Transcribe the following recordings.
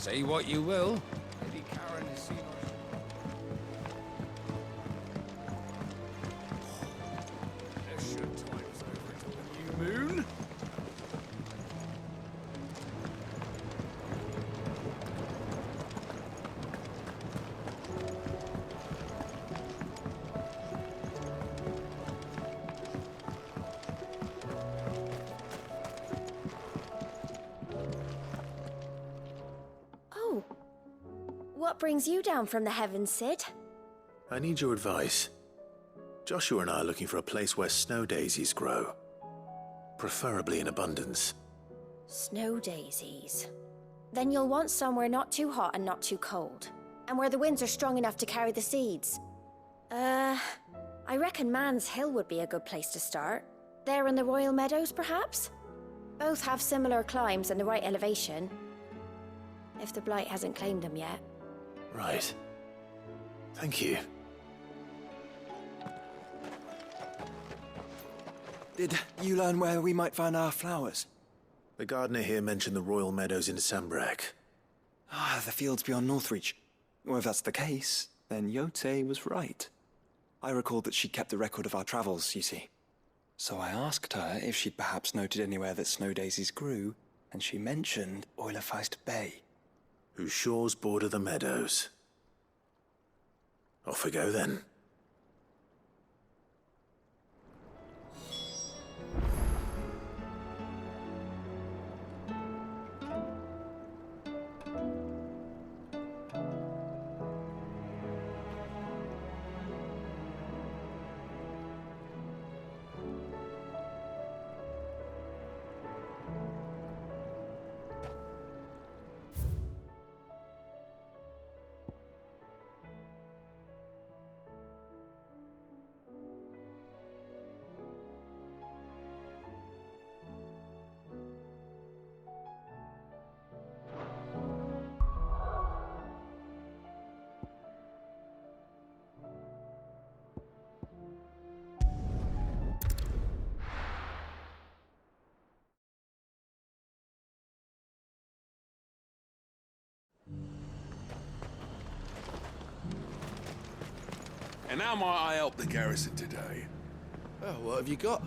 Say what you will. Lady Karen has seen us. There should times over to the new moon. What brings you down from the heavens, Sid? I need your advice. Joshua and I are looking for a place where snow daisies grow. Preferably in abundance. Snow daisies. Then you'll want somewhere not too hot and not too cold. And where the winds are strong enough to carry the seeds. I reckon Man's Hill would be a good place to start. There in the Royal Meadows, perhaps? Both have similar climbs and the right elevation. If the Blight hasn't claimed them yet. Right. Thank you. Did you learn where we might find our flowers? The gardener here mentioned the Royal Meadows in Sambrak. Ah, the fields beyond Northreach. Well, if that's the case, then Yote was right. I recalled that she kept a record of our travels, you see. So I asked her if she'd perhaps noted anywhere that snow daisies grew, and she mentioned Oilerfeist Bay. Whose shores border the meadows. Off we go then. And how might I help the garrison today? Oh, what have you got?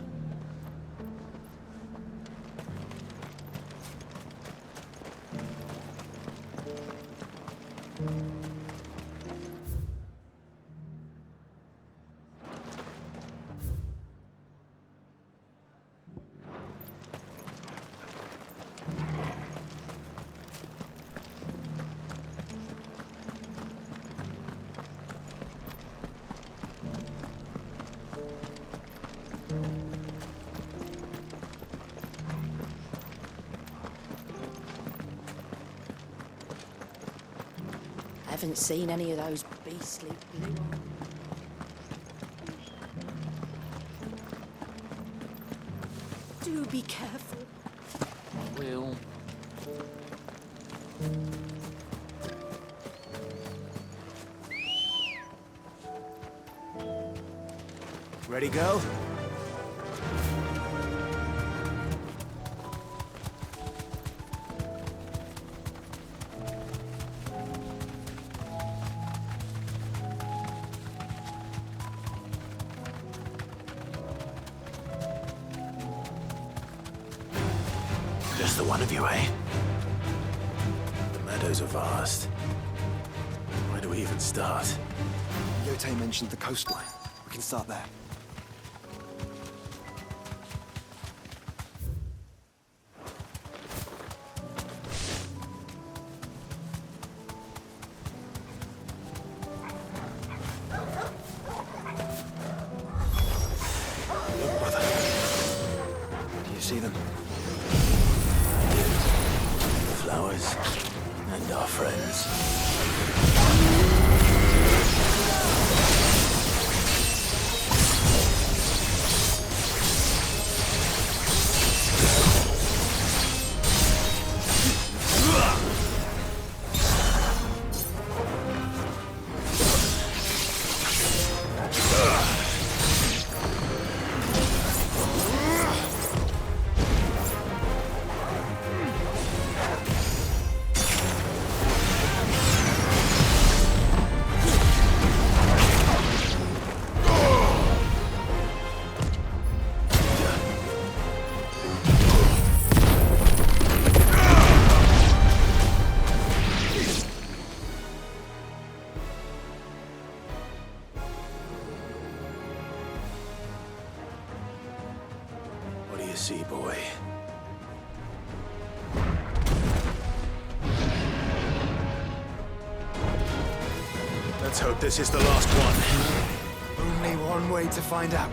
Haven't seen any of those beastly blue. Do be careful. Will. Ready, go? Just the one of you, eh? The meadows are vast. Where do we even start? Yote mentioned the coastline. We can start there. Look, brother. Do you see them? The flowers and our friends. Let's hope this is the last one. Only one way to find out.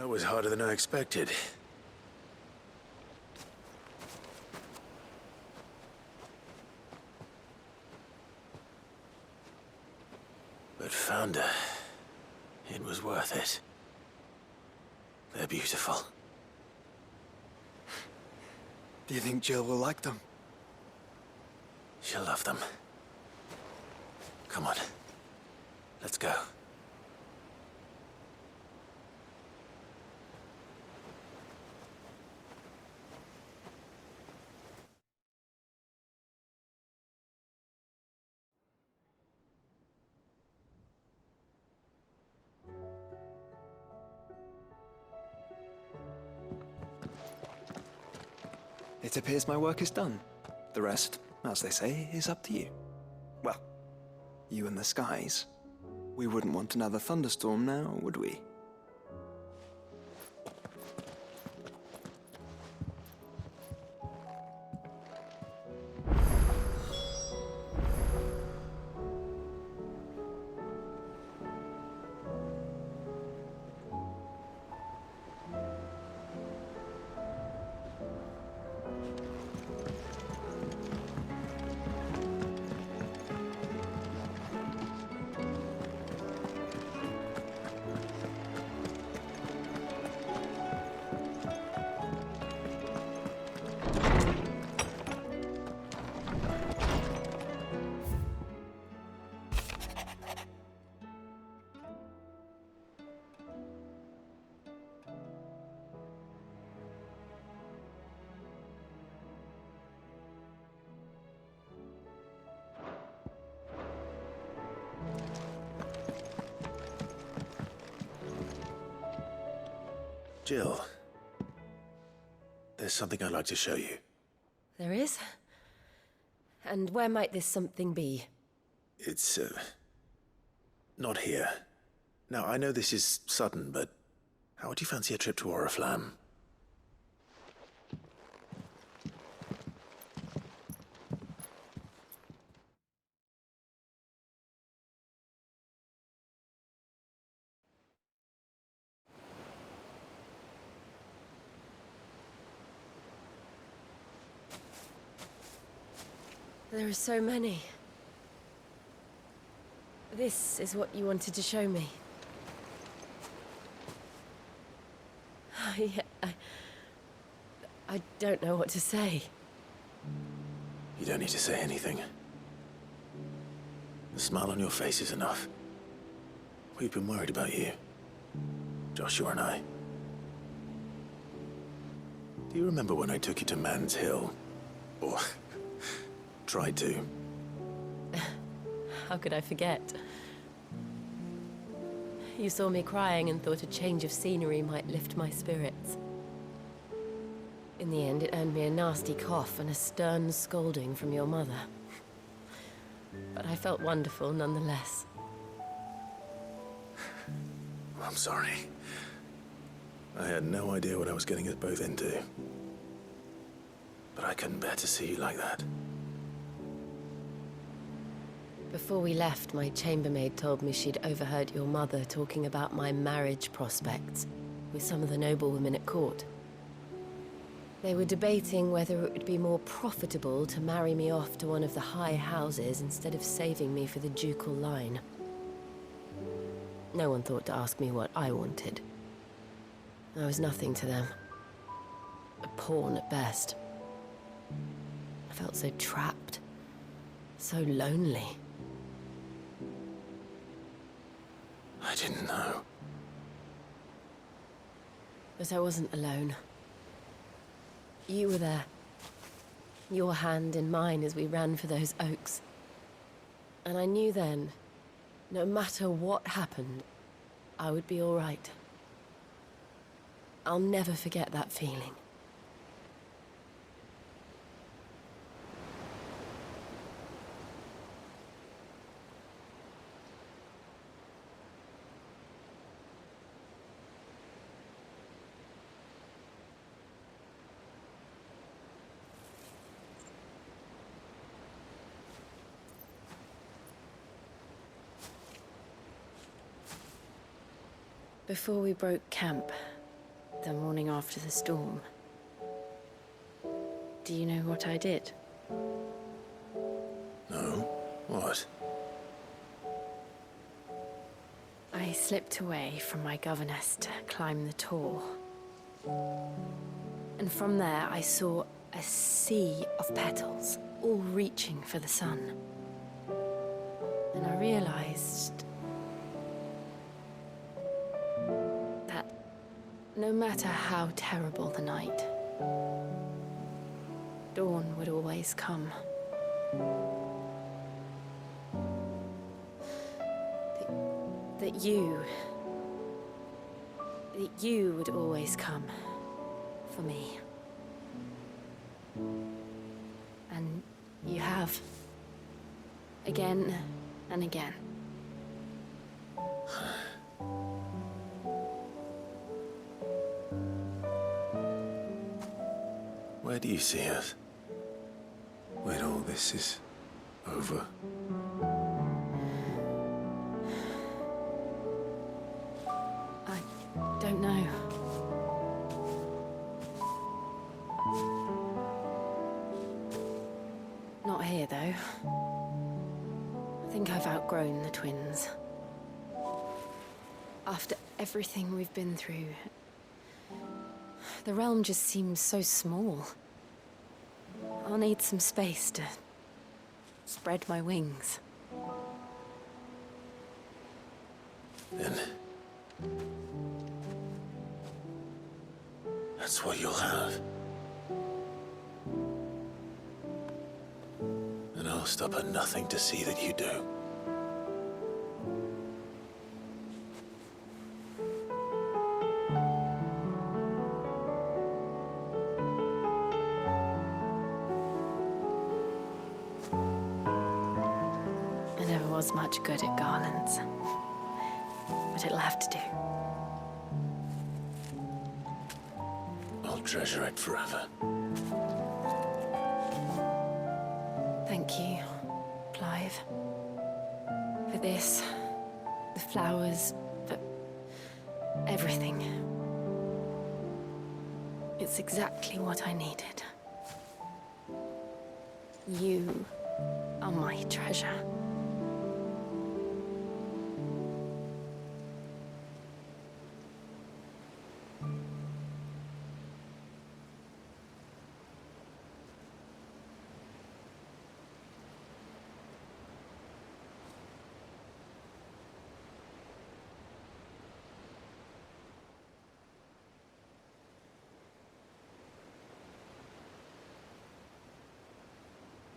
That was harder than I expected. But found her. It was worth it. They're beautiful. Do you think Jill will like them? She'll love them. Come on. Let's go. It appears my work is done. The rest, as they say, is up to you. Well, you and the skies. We wouldn't want another thunderstorm now, would we? Jill, there's something I'd like to show you. There is? And where might this something be? It's, not here. Now, I know this is sudden, but how would you fancy a trip to Oriflamme? There are so many. This is what you wanted to show me. I don't know what to say. You don't need to say anything. The smile on your face is enough. We've been worried about you, Joshua and I. Do you remember when I took you to Man's Hill? Or tried to? How could I forget? You saw me crying and thought a change of scenery might lift my spirits. In the end, it earned me a nasty cough and a stern scolding from your mother. But I felt wonderful nonetheless. I'm sorry. I had no idea what I was getting us both into. But I couldn't bear to see you like that. Before we left, my chambermaid told me she'd overheard your mother talking about my marriage prospects with some of the noblewomen at court. They were debating whether it would be more profitable to marry me off to one of the high houses instead of saving me for the ducal line. No one thought to ask me what I wanted. I was nothing to them. A pawn at best. I felt so trapped. So lonely. I didn't know. But I wasn't alone. You were there. Your hand in mine as we ran for those oaks. And I knew then, no matter what happened, I would be all right. I'll never forget that feeling. Before we broke camp, the morning after the storm, do you know what I did? No? What? I slipped away from my governess to climb the tor. And from there I saw a sea of petals, all reaching for the sun. And I realized that no matter how terrible the night, dawn would always come. That you would always come for me. And you have. Again and again. Where do you see us? When all this is over? I don't know. Not here, though. I think I've outgrown the twins. After everything we've been through, the realm just seems so small. I'll need some space to spread my wings. Then that's what you'll have. And I'll stop at nothing to see that you do. I never was much good at garlands, but it'll have to do. I'll treasure it forever. Thank you, Clive. For this, the flowers, for everything. It's exactly what I needed. You Oh, my treasure.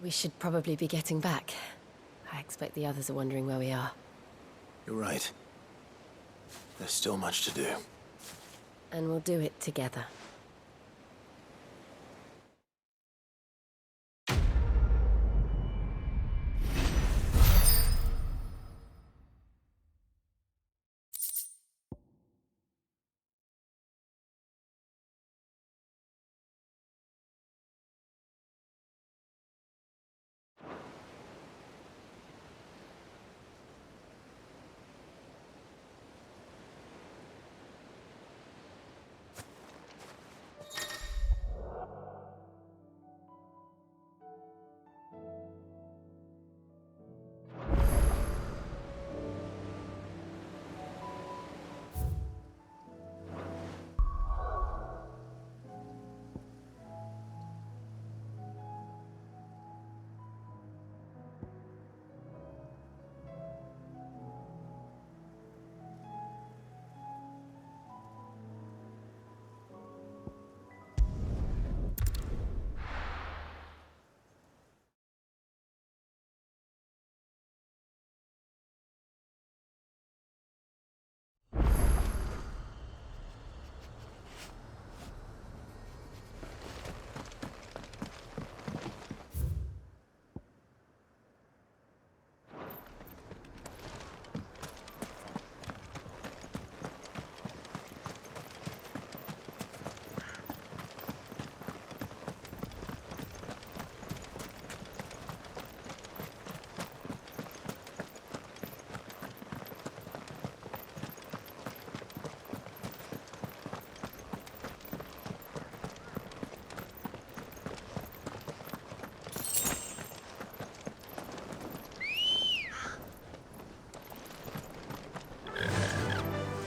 We should probably be getting back. I expect the others are wondering where we are. You're right. There's still much to do. And we'll do it together.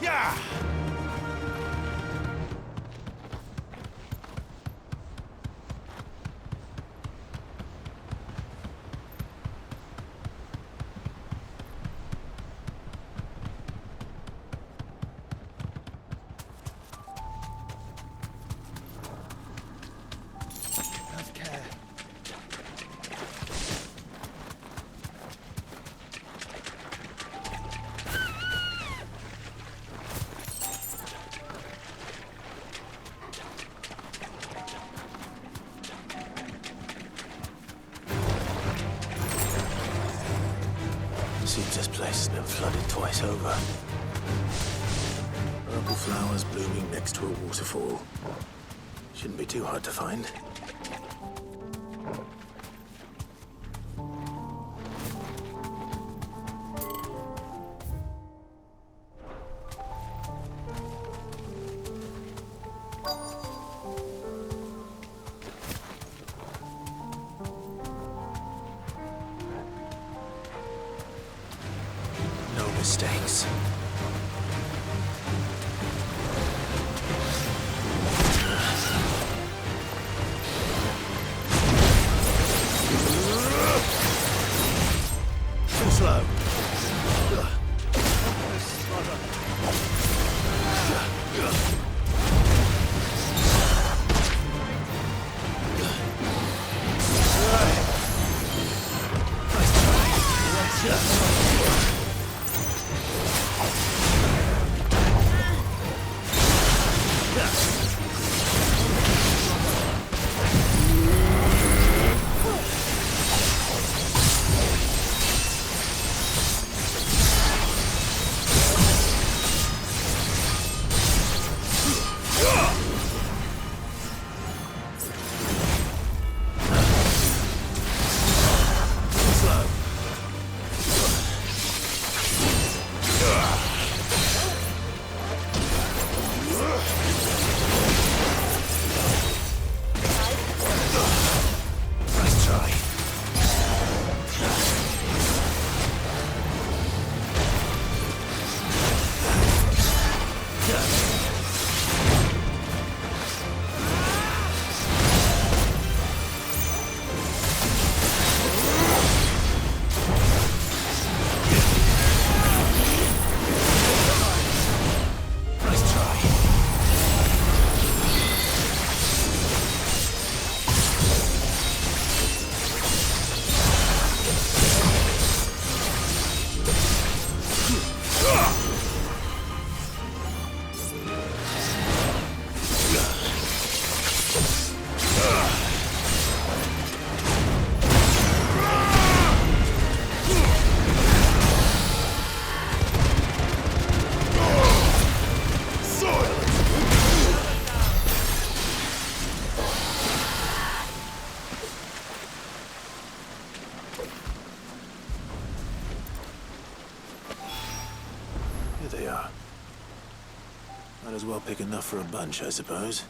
Yeah! Have care. Seems this place has been flooded twice over. Purple flowers blooming next to a waterfall. Shouldn't be too hard to find. No mistakes. Here they are. Might as well pick enough for a bunch, I suppose.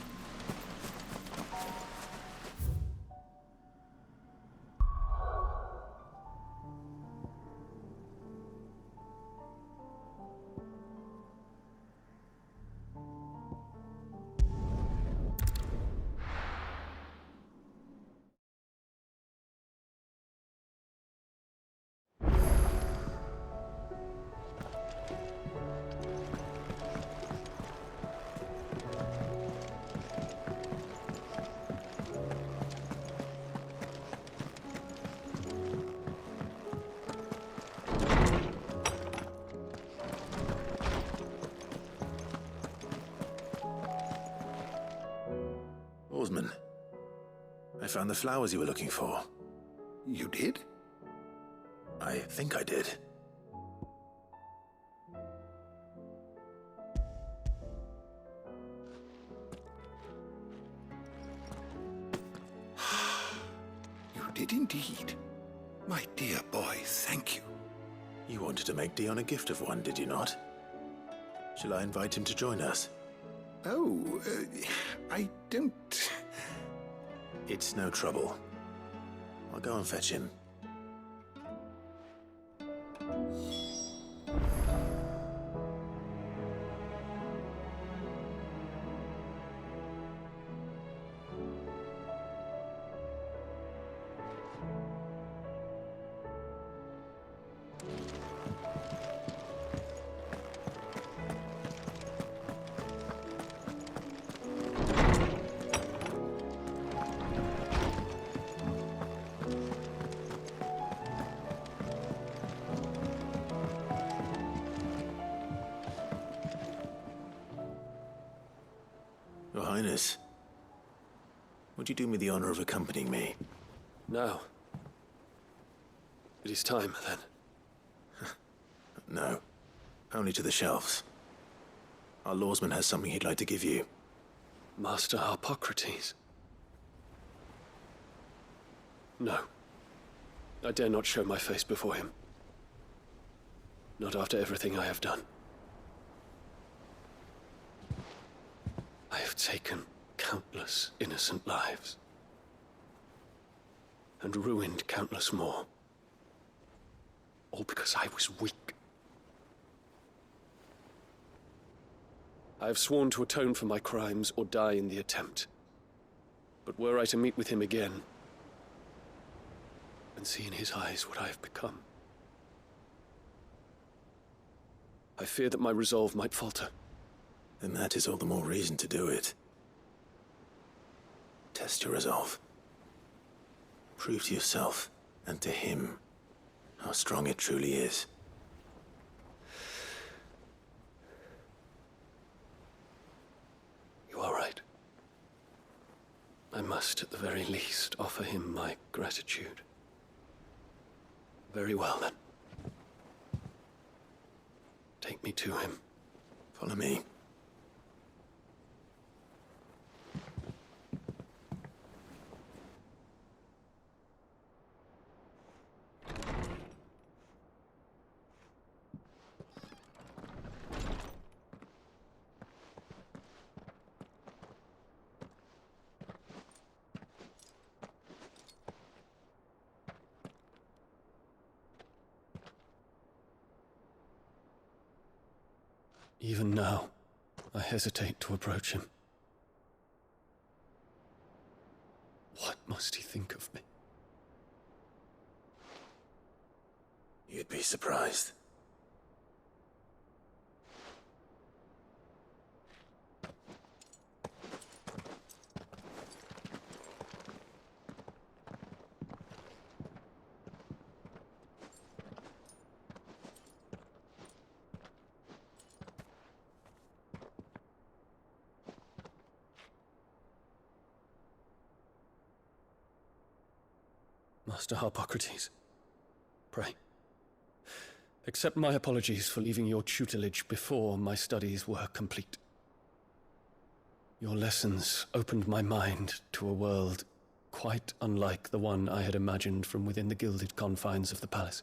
Oarsman, I found the flowers you were looking for. You did? I think I did. You did indeed. My dear boy, thank you. You wanted to make Dion a gift of one, did you not? Shall I invite him to join us? Oh, I don't... It's no trouble. I'll go and fetch him. Your Highness, would you do me the honor of accompanying me? Now. It is time, then. No, only to the shelves. Our lawsman has something he'd like to give you. Master Harpocrates. No. I dare not show my face before him. Not after everything I have done. I have taken countless innocent lives. And ruined countless more. All because I was weak. I have sworn to atone for my crimes or die in the attempt. But were I to meet with him again, and see in his eyes what I have become, I fear that my resolve might falter. Then that is all the more reason to do it. Test your resolve. Prove to yourself, and to him, how strong it truly is. You are right. I must, at the very least, offer him my gratitude. Very well, then. Take me to him. Follow me. Even now, I hesitate to approach him. What must he think of me? You'd be surprised. Master Harpocrates, pray, accept my apologies for leaving your tutelage before my studies were complete. Your lessons opened my mind to a world quite unlike the one I had imagined from within the gilded confines of the palace.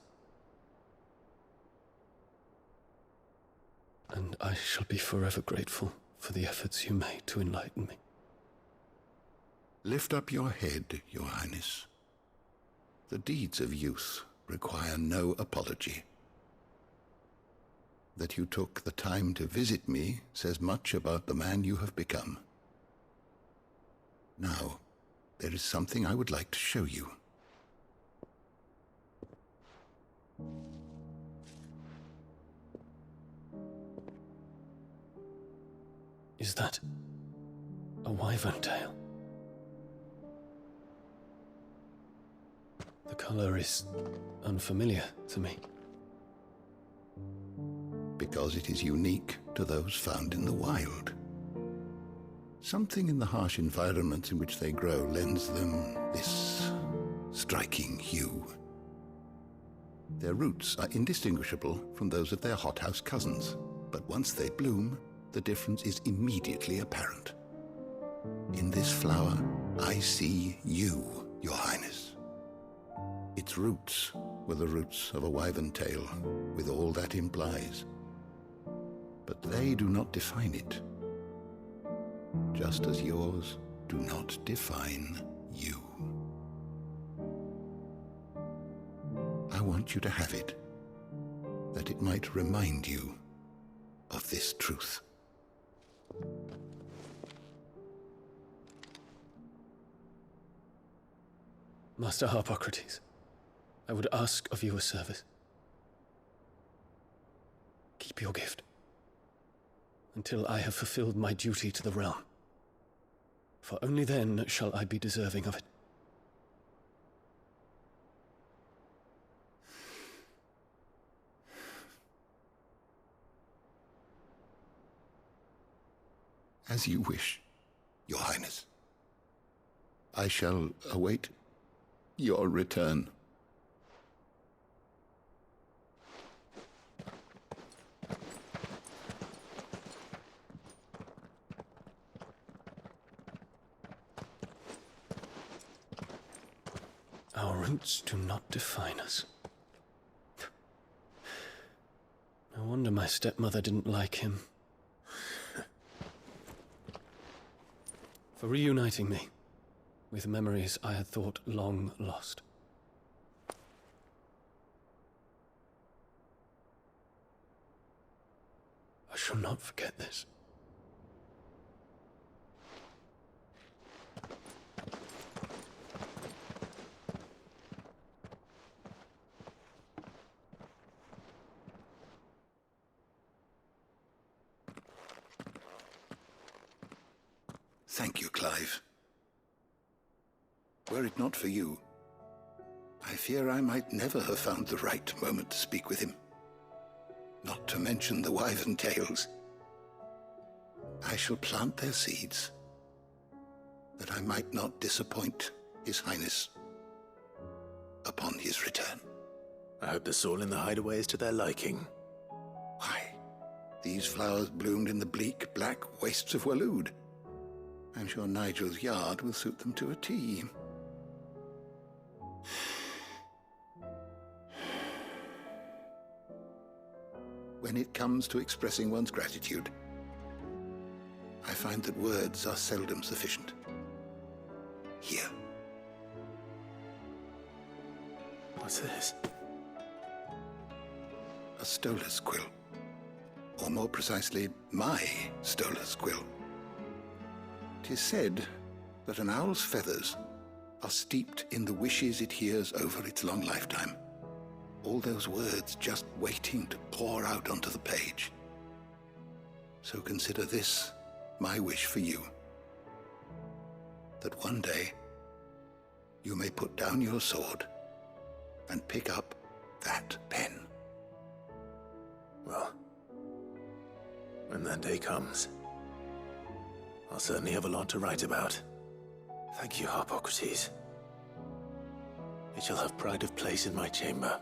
And I shall be forever grateful for the efforts you made to enlighten me. Lift up your head, Your Highness. The deeds of youth require no apology. That you took the time to visit me says much about the man you have become. Now, there is something I would like to show you. Is that a wyvern tail? The color is unfamiliar to me. Because it is unique to those found in the wild. Something in the harsh environments in which they grow lends them this striking hue. Their roots are indistinguishable from those of their hothouse cousins, but once they bloom, the difference is immediately apparent. In this flower, I see you, Your Highness. Its roots were the roots of a wyvern tail, with all that implies. But they do not define it, just as yours do not define you. I want you to have it, that it might remind you of this truth. Master Harpocrates, I would ask of you a service. Keep your gift until I have fulfilled my duty to the realm, for only then shall I be deserving of it. As you wish, Your Highness. I shall await your return. Our roots do not define us. No wonder my stepmother didn't like him. For reuniting me with memories I had thought long lost. I shall not forget this. Thank you, Clive. Were it not for you, I fear I might never have found the right moment to speak with him. Not to mention the wyvern tales. I shall plant their seeds, that I might not disappoint His Highness upon his return. I hope the soil in the hideaway is to their liking. Why, these flowers bloomed in the bleak, black wastes of Waloed. I'm sure Nigel's yard will suit them to a T. When it comes to expressing one's gratitude, I find that words are seldom sufficient. Here. What's this? A stolas quill. Or more precisely, my stolas quill. 'Tis said that an owl's feathers are steeped in the wishes it hears over its long lifetime. All those words just waiting to pour out onto the page. So consider this my wish for you. That one day you may put down your sword and pick up that pen. Well, when that day comes, I'll certainly have a lot to write about. Thank you, Harpocrates. It shall have pride of place in my chamber.